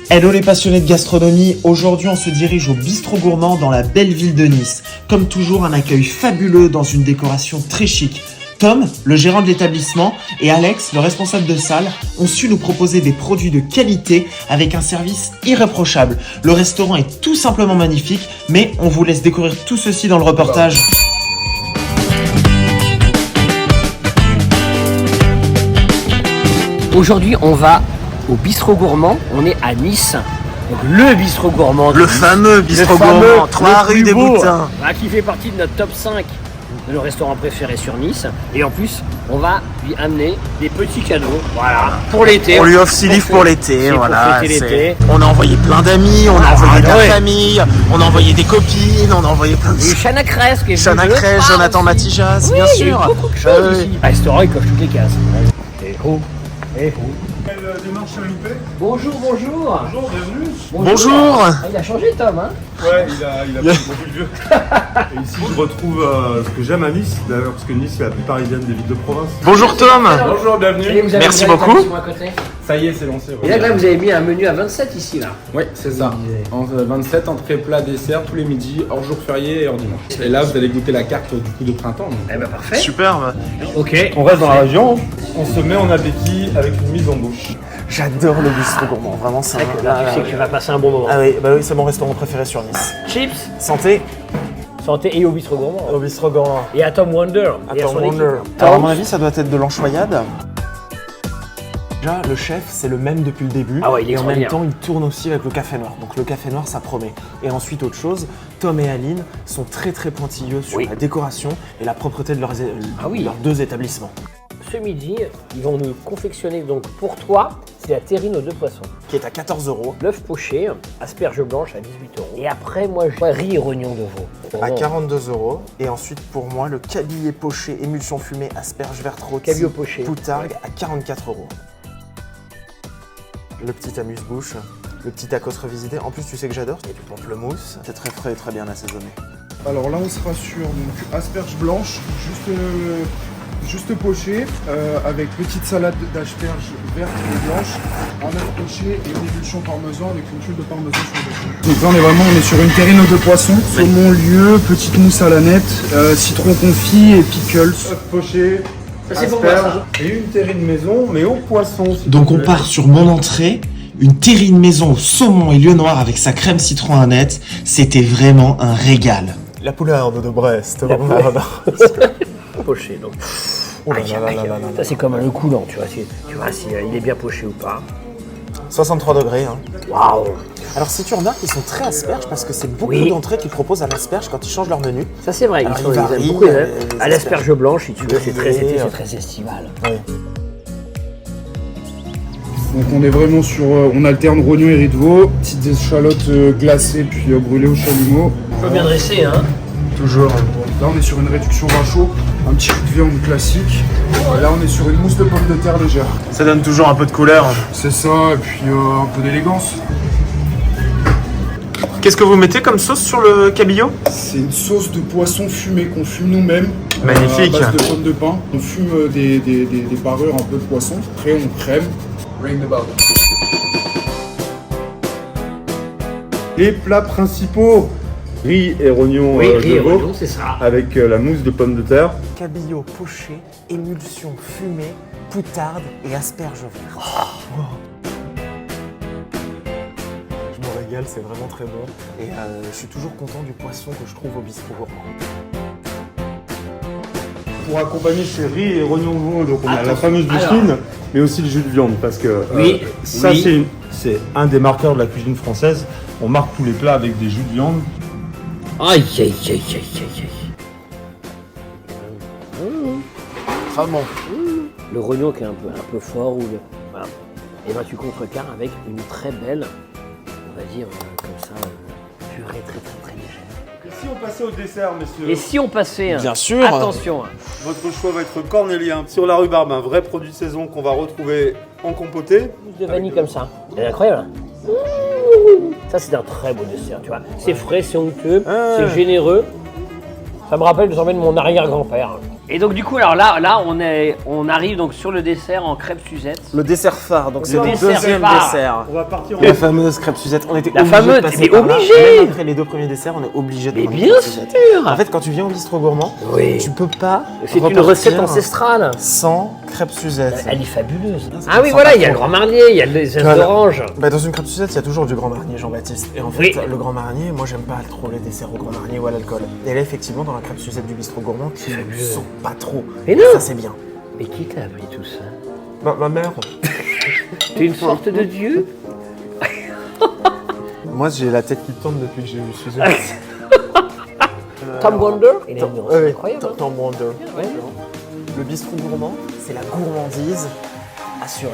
Hello les passionnés de gastronomie, aujourd'hui on se dirige au Bistrot Gourmand dans la belle ville de Nice. Comme toujours, un accueil fabuleux dans une décoration très chic. Tom, le gérant de l'établissement, et Alex, le responsable de salle, ont su nous proposer des produits de qualité avec un service irréprochable. Le restaurant est tout simplement magnifique, mais on vous laisse découvrir tout ceci dans le reportage. Aujourd'hui, on va au Bistrot Gourmand, on est à Nice. Donc le Bistrot Gourmand. Le fameux Bistrot Gourmand, 3 rue des Boutins. Qui fait partie de notre top 5 de nos restaurants préférés sur Nice. Et en plus, on va lui amener des petits cadeaux, voilà, pour l'été. On lui offre 6 livres pour l'été, voilà. Pour fêter l'été. On a envoyé plein d'amis, on a envoyé de la famille, on a envoyé des copines, on a envoyé plein de... Et Chana Cress, qui est Chana Cress, Jonathan Matijas, bien sûr. Il y a beaucoup de choses ici. Le restaurant, il coche toutes les cases. Et oh, et oh. Quelle démarche à louper? Bonjour. Bonjour, bienvenue. Bonjour. Ah, il a changé, Tom, hein? Ouais, il a pris beaucoup de vieux. Et ici, je retrouve ce que j'aime à Nice, d'ailleurs, parce que Nice, c'est la plus parisienne des villes de province. Bonjour Tom. Bonjour, bienvenue. Et vous avez Merci ouvert beaucoup. l'établissement à côté. Ça y est, c'est lancé. Et là, vous avez mis un menu à 27 ici, là. Oui, c'est ça. 27 entrées, plats, desserts tous les midis, hors jour férié et hors dimanche. Et là, vous allez goûter la carte du coup de printemps. donc. Eh ben parfait. Superbe. Ok. On reste dans la région, on se met en appétit avec une mise en bouche. J'adore le Bistrot Gourmand, vraiment c'est Là, tu sais que tu vas passer un bon moment. Ah oui, bah oui, c'est mon restaurant préféré sur Nice. Chips, Santé santé et au Bistrot Gourmand. au Bistrot Gourmand. Et à Tom Wonder. Et à Attends, son Wonder. équipe. Alors à mon avis, ça doit être de l'anchoyade. Déjà, le chef, c'est le même depuis le début. Ah ouais, il est et en même extraordinaire. temps, il tourne aussi avec le café noir. Donc le café noir, ça promet. Et ensuite, autre chose, Tom et Aline sont très très pointilleux sur Oui. la décoration et la propreté de leurs oui. leurs deux établissements. Ce midi, ils vont nous confectionner donc pour toi, c'est la terrine aux 2 poissons. Qui est à 14 €. L'œuf poché, asperge blanche à 18 €. Et après, moi, je riz et rognon de veau. À Bon, 42 €. Et ensuite, pour moi, le cabillaud poché, émulsion fumée, asperge verte rôtie, Cabillaud poché. poutargue à 44 €. Le petit amuse-bouche, le petit tacos revisité. En plus, tu sais que j'adore, il y a du pamplemousse. C'est très frais et très bien assaisonné. Alors là, on sera sur donc, asperges blanches, juste pochées, avec petite salade d'asperges vertes et blanches, un œuf poché et une émulsion parmesan avec une tuile de parmesan sur le dessus. Donc là, on est sur une terrine aux 2 poissons, saumon lieu, petite mousse à la nette, citron confit et pickles. Œuf poché, Ça, c'est pour moi, asperges et une terrine maison, mais au poisson. s'il Donc te on plaît. part sur mon entrée, une terrine maison au saumon et lieu noir avec sa crème citron annette. C'était vraiment un régal. La poularde de Brest. poché, donc. Oh là Aïe, là là aïe, là aïe. là là. Ça, c'est comme le coulant, tu vois, tu vois si il est bien poché ou pas. 63 degrés. Hein. Waouh. Alors si tu remarques, ils sont très asperges parce que c'est beaucoup Oui. d'entrées qu'ils proposent à l'asperge quand ils changent leur menu. Ça, c'est vrai, Alors, ils il aiment varie, beaucoup les les à l'asperge blanche, si tu veux, c'est très Grillé, été, c'est très estival. Oui. Donc on est vraiment sur, on alterne rognon et riz de veau, petites échalotes glacées puis brûlées au chalumeau. Faut bien dresser, hein. Toujours. Là, on est sur une réduction vin chaud, un petit coup de viande classique. Et là, on est sur une mousse de pommes de terre légère. Ça donne toujours un peu de couleur. C'est ça, et puis un peu d'élégance. Qu'est-ce que vous mettez comme sauce sur le cabillaud? C'est une sauce de poisson fumé qu'on fume nous-mêmes. Magnifique. À base de pommes de pin. On fume des parures un peu de poisson. Après, on crème. Ring the bell. Les plats principaux, riz et rognon Oui, de riz et veau, rognon, c'est ça. avec la mousse de pommes de terre. Cabillaud poché, émulsion fumée, poutarde et asperge verte. Wow. Je me régale, c'est vraiment très bon. Et je suis toujours content du poisson que je trouve au Bistrot Gourmand. Pour accompagner ces riz et rognons de veau, donc on a la Attention. fameuse Alors. buffine, mais aussi le jus de viande, parce que Oui, ça oui. c'est un des marqueurs de la cuisine française. On marque tous les plats avec des jus de viande. Aïe, aïe, aïe, aïe, aïe, aïe. Très bon. Le rognon qui est un peu fort ou le... Voilà. Et ben tu contrecarres avec une très belle, on va dire comme ça, purée très légère. Et si on passait au dessert, messieurs, Et si on passait, Bien sûr. attention, votre choix va être cornélien sur la rhubarbe, un vrai produit de saison qu'on va retrouver en compoté. mousse de vanille comme ça. C'est incroyable. Ça c'est un très beau dessert, tu vois. C'est frais, c'est onctueux, c'est généreux. Ça me rappelle désormais de mon arrière-grand-père. Et donc du coup, alors là, on arrive donc sur le dessert en crêpe Suzette. Le dessert phare, donc c'est Le le dessert deuxième phare. dessert. On va partir en La fameuse crêpe Suzette. On était La obligé fameuse, de passer mais par là. obligé. Même après les 2 premiers desserts, on est obligé de Mais prendre bien une crêpe Suzette. sûr. En fait, quand tu viens au bistrot gourmand, Oui. tu peux pas C'est une repartir recette ancestrale. sans crêpe Suzette. Elle est fabuleuse. Ça Ah oui, sent voilà, pas il y a le trop. Grand Marnier, il y a les Voilà. oranges. Bah, dans une crêpe Suzette, il y a toujours du Grand Marnier, Jean-Baptiste. Et en fait, Oui. le Grand Marnier, moi, j'aime pas trop les desserts au Grand Marnier ou à l'alcool. Et là, effectivement, dans la crêpe Suzette du bistrot gourmand, tu ne sens pas trop. Mais non. Ça, c'est bien. Mais qui t'a appris tout ça? Ma mère. T'es une sorte de dieu? Moi, j'ai la tête qui tourne depuis que j'ai vu Suzette. Tom Wonder? Il a une recette incroyable. Tom Wonder. Ouais. Le bistrot gourmand, c'est la gourmandise assurée.